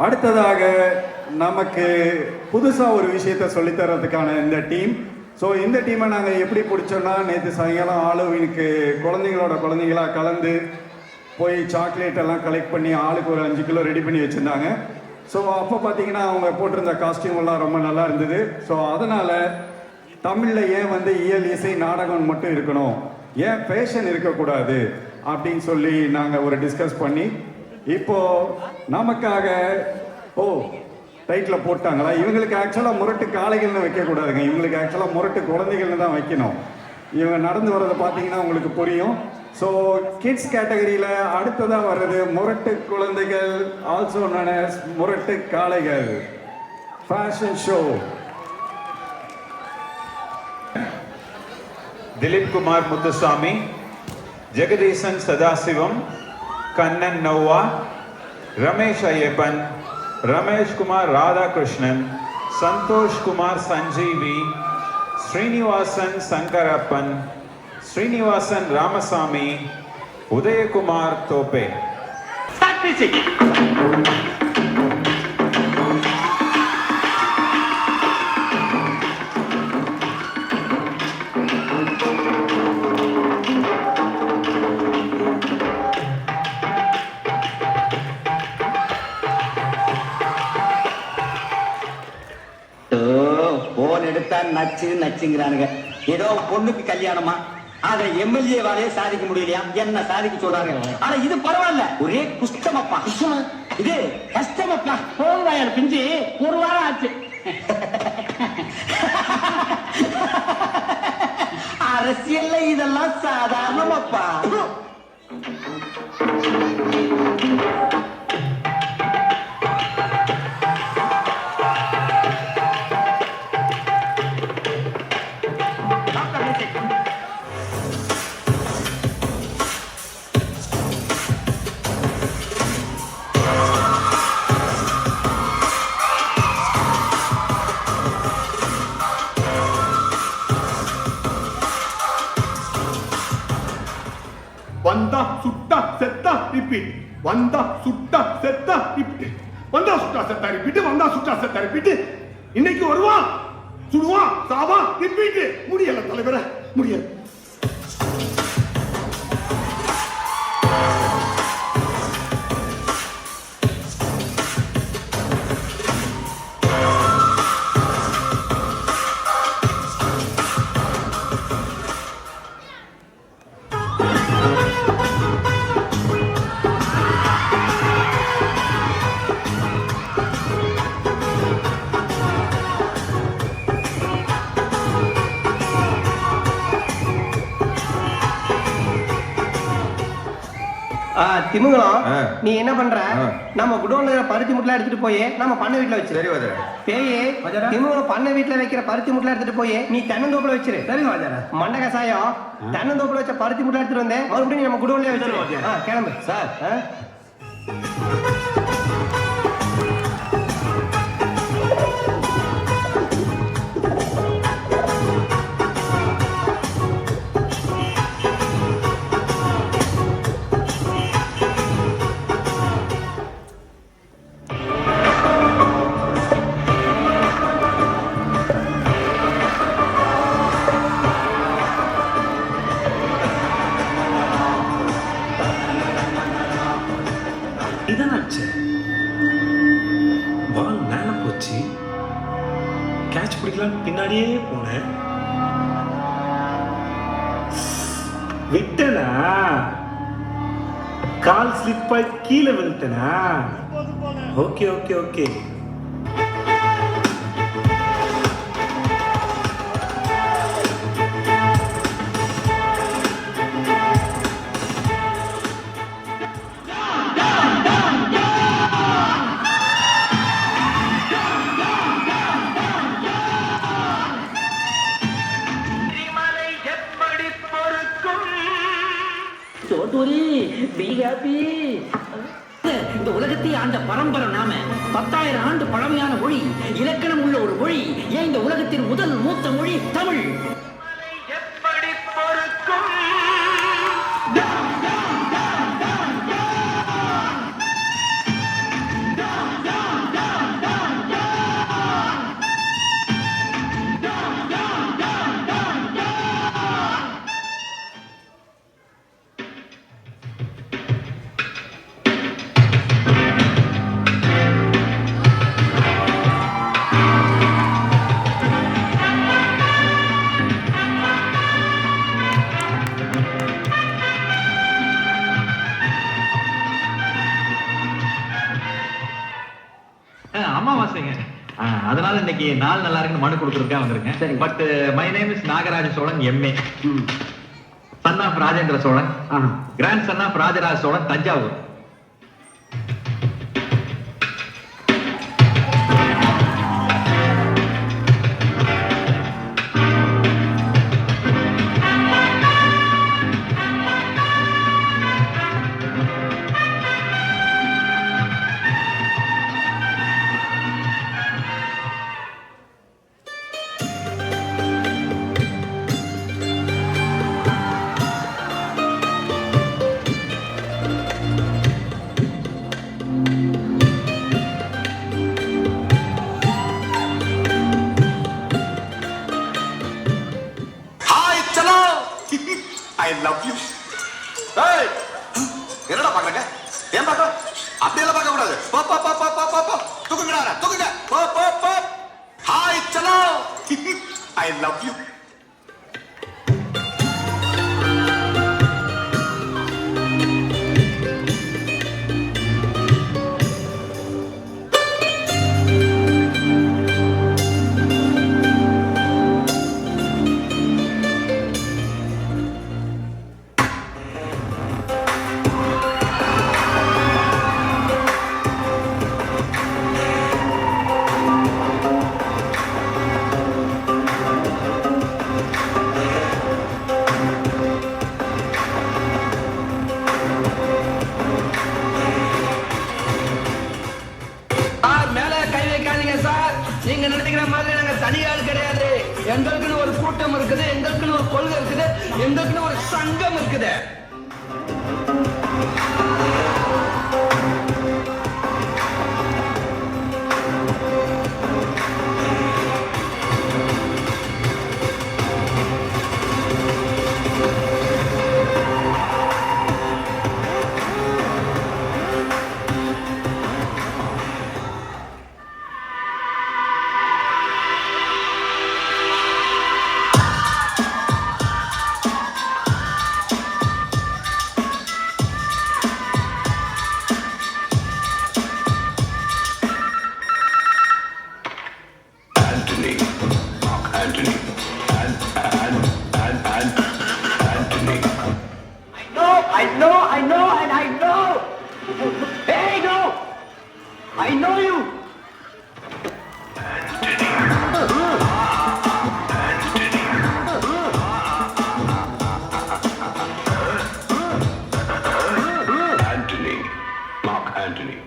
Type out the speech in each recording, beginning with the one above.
அடுத்ததாக நமக்கு புதுசாக ஒரு விஷயத்தை சொல்லித்தரதுக்கான இந்த டீம். ஸோ இந்த டீமை நாங்கள் எப்படி பிடிச்சோன்னா, நேற்று சாயங்காலம் ஹாலோவீனுக்கு குழந்தைங்களாக கலந்து போய் சாக்லேட் எல்லாம் கலெக்ட் பண்ணி ஆளுக்கு ஒரு 5 கிலோ ரெடி பண்ணி வச்சுருந்தாங்க. ஸோ அப்போ பார்த்தீங்கன்னா அவங்க போட்டிருந்த காஸ்டியூம் எல்லாம் ரொம்ப நல்லா இருந்தது. ஸோ அதனால் தமிழில் ஏன் இயல் இசை நாடகம் மட்டும் இருக்கணும், ஏன் ஃபேஷன் இருக்கக்கூடாது அப்படின்னு சொல்லி நாங்கள் ஒரு டிஸ்கஸ் பண்ணி இப்போது நமக்காக டைட்டில் போட்டாங்களா, இவங்களுக்கு ஆக்சுவலாக முரட்டு காளைகள்னு வைக்கக்கூடாதுங்க, இவங்களுக்கு ஆக்சுவலாக முரட்டு குழந்தைகள்னு தான் வைக்கணும். இவங்க நடந்து வர்றதை பார்த்தீங்கன்னா உங்களுக்கு புரியும். ஸோ கிட்ஸ் கேட்டகரியில் அடுத்ததாக வர்றது முரட்டு குழந்தைகள், ஆல்சோ known as முரட்டு காளைகள் fashion show. Dilip Kumar Muthuswamy, Jagadisan Sadasivam, Kannan Nova, Ramesh Ayyappan, Ramesh Kumar Radhakrishnan, Santosh Kumar Sanjeevi, Srinivasan Sankarappan, Srinivasan Ramasamy, Udaya Kumar Tope. Start music. Phone எடுத்தா நச்சுங்கிறானுங்க. ஏதோ பொண்ணுக்கு கல்யாணமா, அதை எம்எல்ஏ வாழையே சாதிக்க முடியலையா, என்ன சாதிக்க சொல்றாங்க. ஆனா இது பரவாயில்ல, ஒரே குஷ்டமப்பா. இது கஷ்டமப்பா. போங்காயல் பிஞ்சு ஒரு வாரம் ஆச்சு. அரசியல்ல இதெல்லாம் சாதாரணமப்பா. வந்தா சுட்டா செத்தா ரிப்பீட், வந்தா சுட்டா செத்தா ரிப்பீட், வந்தா சுட்டா செத்தா ரிப்பீட், வந்தா சுட்டா செத்தா ரிப்பீட். இன்னைக்கு வருவான், சுடுவான், சாவா, ரிப்பீட். முடியல தலைவர, முடியல. திமுகலாம் நீ என்ன பண்ற, நம்ம குடோன்ல பருத்தி முட்டை எடுத்துட்டு போய் நம்ம பண்ண வீட்டுல வச்சிரு. சரி வாஜரா. பேயே திமுக பண்ண வீட்டுல வைக்கிற பருத்தி முட்டை எடுத்துட்டு போய் நீ தென்னந்தோப்புல வச்சிரு. சரி வாஜரா. மண்ட கசாயம் தென்னந்தோப்புல வச்ச பருத்தி முட்டை எடுத்துட்டு வந்தேன், மறுபடியும் நம்ம குடோன்ல வச்சிரு. கிளம்பு சார். இதனாச்சு பால் மேல போச்சு, கேட்ச் பிடிக்கலாம் பின்னாடியே போனேன், விட்டனா கால் ஸ்லிப் ஆகி கீழே விழுத்தனா. Okay okay okay. இந்த உலகத்தை ஆண்ட பரம்பரை நாம 10,000 ஆண்டு பழமையான மொழி, இலக்கணம் உள்ள ஒரு மொழி. ஏன் இந்த உலகத்தின் முதல் மூத்த மொழி தமிழ். இன்னைக்கு நாள் நல்லா இருக்குன்னு மனு கொடுத்துருக்கேன் வந்திருக்கேன். சரி. But my name is Nagaraja Cholan MA, son of Rajendra Cholan, grandson of Rajaraja Cholan, Thanjavur. I love you. Hey! என்னடா பாக்குறீங்க? ஏன் பாக்க? அப்படி எல்லாம் பார்க்க கூடாது. போ போ போ போ போ போ போ. தூக்குங்கடா, தூக்குங்க. போ போ போ. ஹாய் சலோ. I love you. நீங்க நினைக்கிற மாதிரி நாங்க தனியாள் கிடையாது. எங்களுக்குன்னு ஒரு கூட்டம் இருக்குது, எங்களுக்குன்னு ஒரு கொள்கை இருக்குது, எங்களுக்குன்னு ஒரு சங்கம் இருக்குது. I know, and I know. Hey, no! I know you. Anthony, Mark Anthony.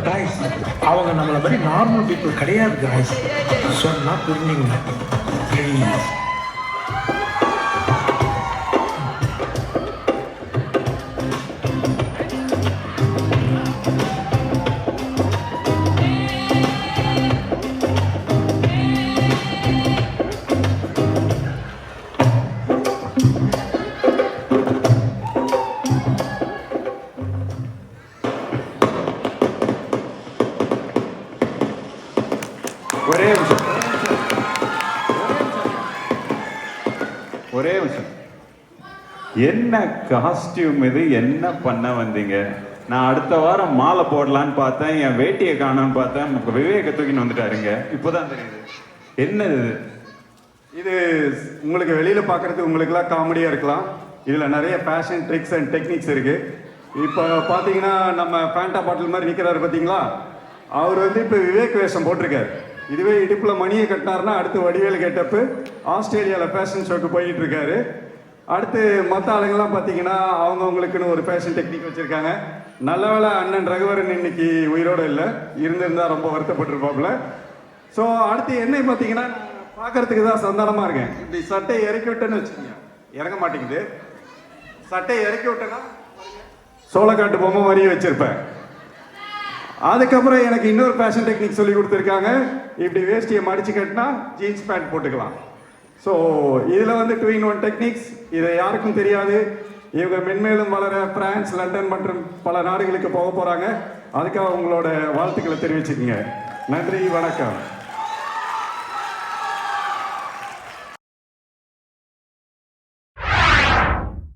guys, அவங்க நம்மள மாதிரி நார்மல் பீப்புள் கிடையாது guys. சொன்னா புரிஞ்சுங்க ப்ளீஸ். ஒரே விஷயம், என்ன காஸ்டியூம் இது, என்ன பண்ண வந்தீங்க? நான் அடுத்த வாரம் மாலை போடலான்னு பார்த்தேன், என் வேட்டியை காணான்னு பார்த்தேன், விவேக தூக்கின்னு வந்துட்டாருங்க. இப்போதான் தெரியுது என்னது இது. இது உங்களுக்கு வெளியில பார்க்கறதுக்கு உங்களுக்குலாம் காமெடியா இருக்கலாம். இதுல நிறைய ஃபேஷன் ட்ரிக்ஸ் அண்ட் டெக்னிக்ஸ் இருக்கு. இப்போ பார்த்தீங்கன்னா நம்ம ஃபேண்டா பாட்டில் மாதிரி நிற்கிறாரு பார்த்தீங்களா, அவர் வந்து இப்போ விவேக் வேஷம் போட்டிருக்காரு. இதுவே இடுப்பில் மணியை கட்டினார்னா அடுத்து வடிவேலு கெட்டப்பு ஆஸ்திரேலியாவில் ஃபேஷன் ஷோக்கு போயிட்டு இருக்காரு. அடுத்து மற்ற ஆளுங்கள்லாம் பார்த்தீங்கன்னா அவங்கவுங்களுக்குன்னு ஒரு ஃபேஷன் டெக்னிக் வச்சுருக்காங்க. நல்ல வேளை அண்ணன் ரகுவரன் இன்னைக்கு உயிரோடு இல்லை, இருந்திருந்தா ரொம்ப வருத்தப்பட்டிருப்பாப்புல. ஸோ அடுத்து என்னை பார்த்தீங்கன்னா பார்க்கறதுக்கு தான் சந்தானமாக இருக்கேன். இப்படி சட்டையை இறக்கி விட்டேன்னு வச்சுக்கோங்க, இறங்க மாட்டேங்குது. சட்டையை இறக்கி விட்டேன்னா சோளக்காட்டு பொம்மை மாதிரியே வச்சுருப்பேன். அதுக்கப்புறம் எனக்கு இன்னொரு ஃபேஷன் டெக்னிக் சொல்லி கொடுத்துருக்காங்க. இப்படி வேஷ்டியை மடிச்சு கட்டினா ஜீன்ஸ் பேண்ட் போட்டுக்கலாம். ஸோ இதில் வந்து 2-in-1 டெக்னிக்ஸ், இதை யாருக்கும் தெரியாது. இவங்க மென்மேலும் வளர பிரான்ஸ், லண்டன் மற்றும் பல நாடுகளுக்கு போக போகிறாங்க. அதுக்காக உங்களோட வாழ்த்துக்களை தெரிவிச்சுக்கங்க. நன்றி, வணக்கம்.